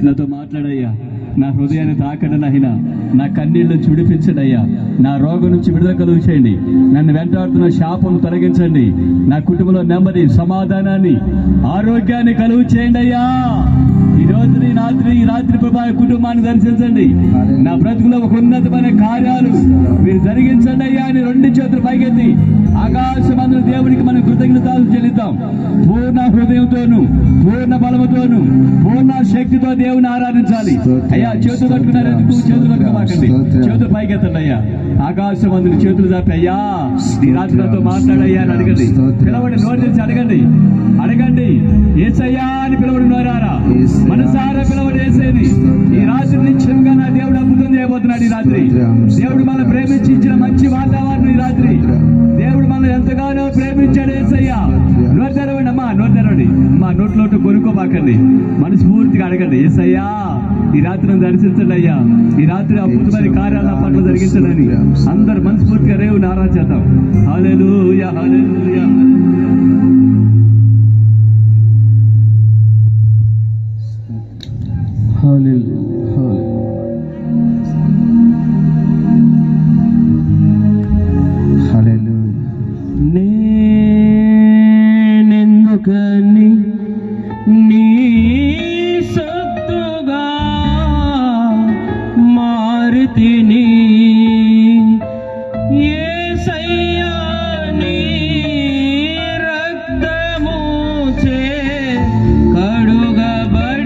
నాతో మాట్లాడయ్యా, నా హృదయాన్ని తాకండి నాయన, నా కన్నీళ్లు చుడిపించండి, నా రోగం నుంచి విడుదల కలుగు చేయండి, నన్ను వెంటాడుతున్న శాపం తొలగించండి, నా కుటుంబంలో నెమ్మది, సమాధానాన్ని, ఆరోగ్యాన్ని కలుగు చేయండి అయ్యా. ఈ రోజు ఈ రాత్రి ప్రభా కుటుంబాన్ని దర్శించండి, నా బ్రతుకులో ఒక ఉన్నతమైన కార్యాలు మీరు జరిగించండి అయ్యా అని రెండు చేతులు పైకెత్తి ఆకాశమందు దేవునికి మనం కృతజ్ఞతలు చెల్లిద్దాం. పూర్ణ హృదయంతోను, పూర్ణ బలముతోను, పూర్ణ శక్తితో దేవుని ఆరాధించాలి. అయ్యా చేతులు పట్టుకున్నారు ఎందుకు? చేతులు పట్టుకోమాకండి, చేతులు పైకెత్తండి అయ్యా. ఆకాశమందుని చేతులు చాపి అయ్యా ఈ రాత్రి నాతో మాట్లాడయ్యా అని అడగండి. పిలవండి, నోరు తెరిచి అడగండి, అడగండి. యేసయ్యా అని పిలవడు నోరారా, మనసారా పిలవడు యేసేది. ఈ రాత్రి నిశ్చయంగా నా దేవుడు అద్భుతం చేయబోతున్నాడు. ఈ రాత్రి దేవుడు మనం ప్రేమించి ఇచ్చిన మంచి వాతావరణం. ఈ రాత్రి దేవుడు మనం ఎంతగానో ప్రేమించాడు. యేసయ్యా నోరు తెరవండి అమ్మా, నోరు తెరవండి అమ్మా, నోట్లోటు కొనుక్కోబాకండి, మనస్ఫూర్తిగా అడగండి. యేసయ్యా ఈ రాత్రి దర్శించండి అయ్యా, ఈ రాత్రి అద్భుతమైన కార్యాల పట్ల జరిగించండి. అందరు మనస్ఫూర్తిగా రేవుని ఆరాధిద్దాం. హల్లెలూయా, హల్లెలూయా. నేనెందుకని నీ సత్తుగా మారితిని, యేసయ్యా నీ రక్తముచే కడుగబడినందునా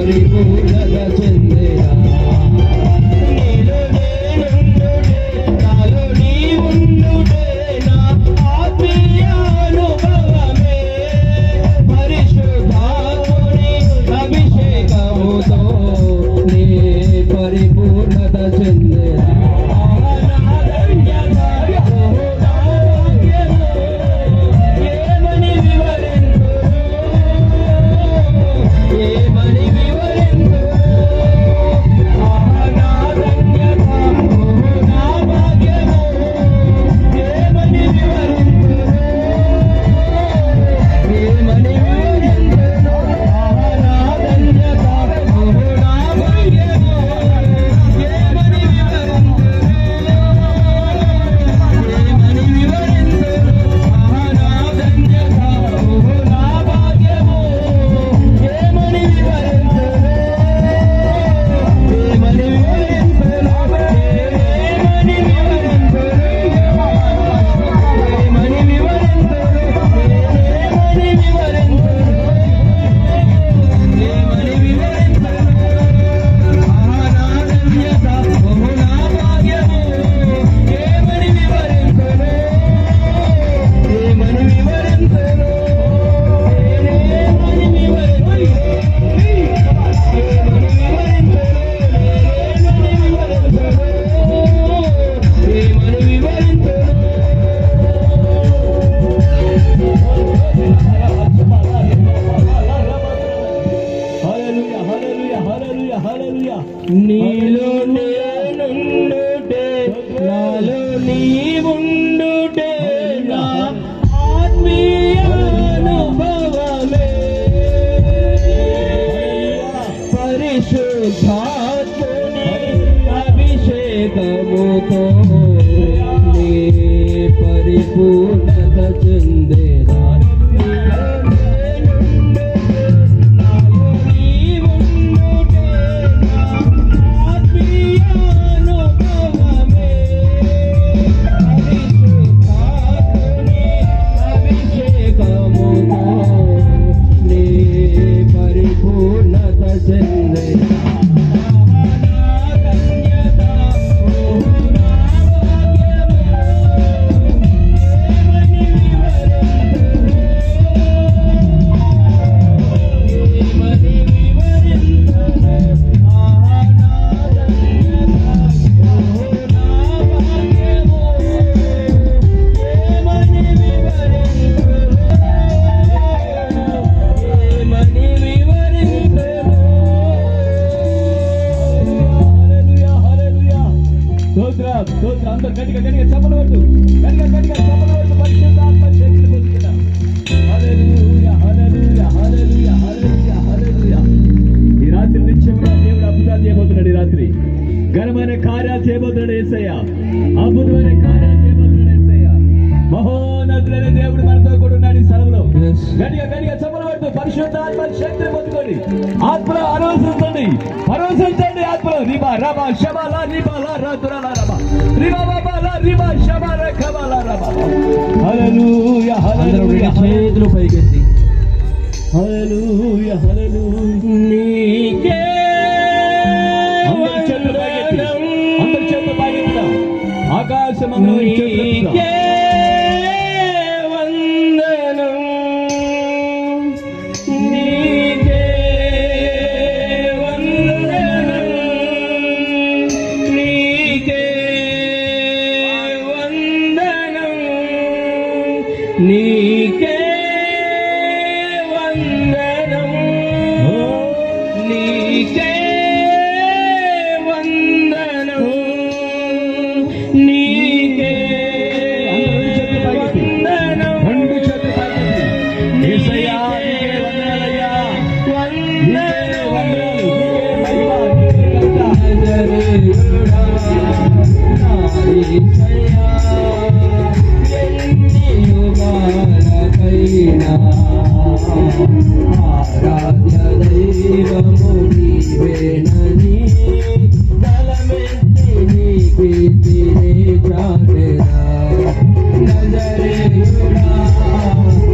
పరిపూర్ణత చెందేరా నీలో నేనుండుటే నాలో నీవుండుటే నా ఆత్మీయ అనుభవమే పరిశుద్ధాత్ముని అభిషేకముతో నీ పరిపూర్ణత చెందేరా నీలో నేనుండుటే నాలో నీవుండుటే నా ఆత్మీయ అనుభవమే పరిశుద్ధాత్ముని అభిషేకముతో నీ పరిపూర్ణత చెందేరా అందరూ గట్టిగా చప్పలు కొట్టు గట్టిగా చప్పలు కొట్టు పరిశుద్ధాత్మ శక్తిని పొందుకుందాం హల్లెలూయా హల్లెలూయా హల్లెలూయా హల్లెలూయా హల్లెలూయా ఈ రాత్రి నిత్యముగా దేవుడు అద్భుతాలు చేయబోతున్నాడు ఈ రాత్రి ఘనమైన కార్యాలు చేయబోతున్నాడు యేసయ్య అద్భుతమైన కార్యాలు చేయబోతున్నాడు యేసయ్య మహోన్నతుడైన దేవుడు మనతో కూడా ఉన్నాడు ఈ స్థలంలో గట్టిగా చప్పలు కొట్టు పరిశుద్ధాత్మ శక్తిని పొందుకోండి ఆత్మలో ఆలోచించండి పరవశించండి ఆత్మలో రిబా రబా శబల రిబాల రతురల రబా రిబా బాబాల రిబా శబల కబల రబా హల్లెలూయా హల్లెలూయా చేతులు పైకెత్తి హల్లెలూయా హల్లెలూయా నీకే అందరి చేతులు పైకెత్తి ఆకాశమంలో నీకే నీకే వందనం నీకే వందనం నీకే వందనం రెండు చేతులు పైకెత్తి యేసయ్యా నీకే వందనాలయ్యా వందనాలు ఆరాధ్య దైవము నీవేనని తలమెత్తి నీ కీర్తిని చాటెదా నజరేయుడా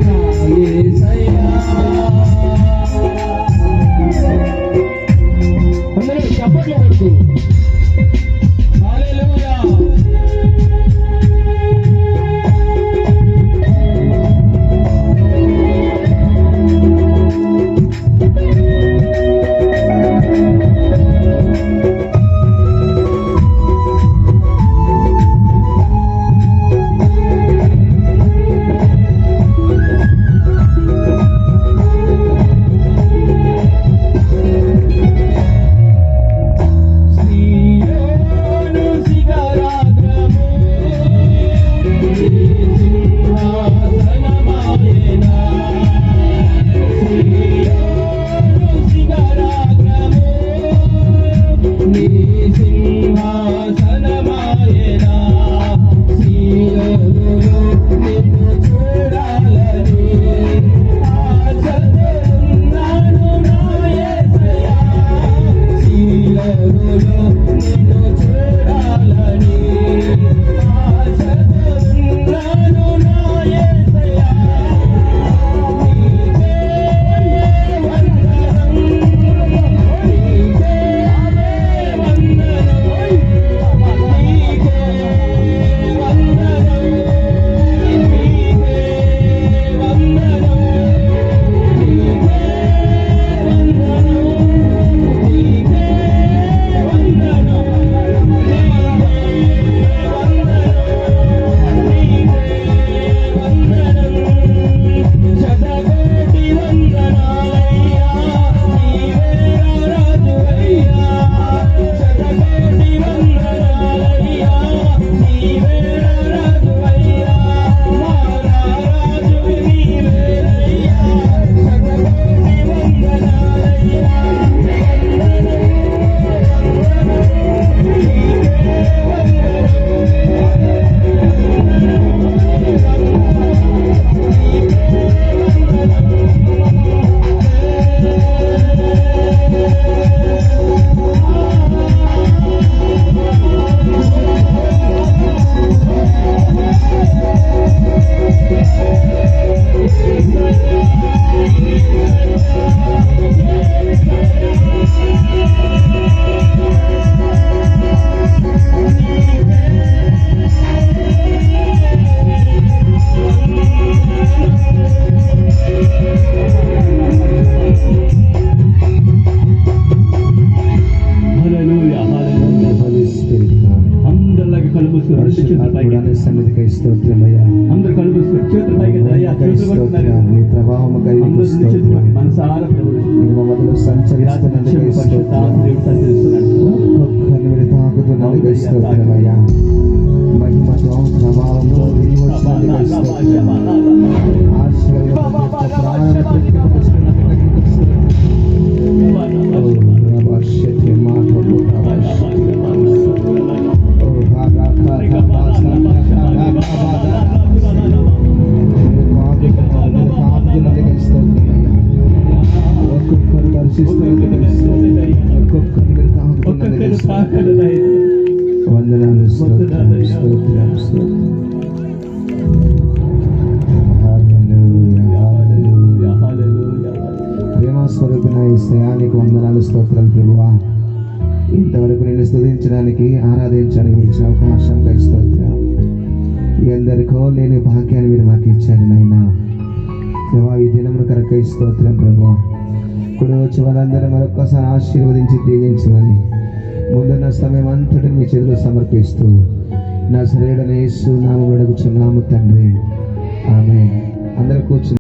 నా యేసయ్యా పరిశుద్ధాత్ముడా నీ సన్నిధికి స్తోత్రమయ్యా. అందరూ కళ్ళు చేతులు పైకి అయ్యా చేతులు పట్టుకున్నారు. నీ ప్రభావముకై నీకు అందరూ చేతులు స్తోత్రం. పట్టి మనసారా ప్రభువు నీ మధ్యలో సంచరిస్తున్నందుకు స్తోత్రం. పరిశుద్ధాత్మ దేవుడు సంచరిస్తున్నాడు. ఒక్కొక్కరిని మీరు తాకుతున్నందుకు స్తోత్రమయ్యా. మహిమతో ప్రభావంతో దిగి వచ్చినందుకు స్తోత్రం. ఆశ్చర్యమైన ప్రాణాన్ని ప్రతిష్ఠించినందుకు నీకు స్తోత్రం. ఓ రవశతే మాటలు రవశతే ఓ భారకాత తాకుతున్నందుకు స్తోత్రమయ్యా. ఒక్కొక్కరు దర్శిస్తున్నందుకు స్తోత్రం. ఒక్కొక్కరు మీరు తాకుతున్నందుకు స్తోత్రం. వందనాలు స్తోత్రం స్తోత్రం స్తోత్రం. హల్లెలూయా హల్లెలూయా. ప్రేమస్వరూపిన యేసయ్యానికి వందనాలు స్తోత్రాలు ప్రభువా. ఇంతవరకు నిన్ను స్తుతించడానికి ఆరాధించడానికి మీరు ఇచ్చిన అవకాశంగా స్తోత్రం. ఎందరికో లేని భాగ్యాన్ని మీరు మాకు ఇచ్చారు నాయనా. దేవా ఈ దినమును కరకై స్తోత్రం ప్రభువా. ఇప్పుడు వచ్చి వాళ్ళందరూ మరొక్కసారి ఆశీర్వదించి దీవించమని ముందున్న సమయం అంతటి మీ చేతులు సమర్పిస్తూ నజరేయుడైన యేసు నామమున అడుగుచున్నాము తండ్రి. ఆమేన్. అందరూ కూర్చుని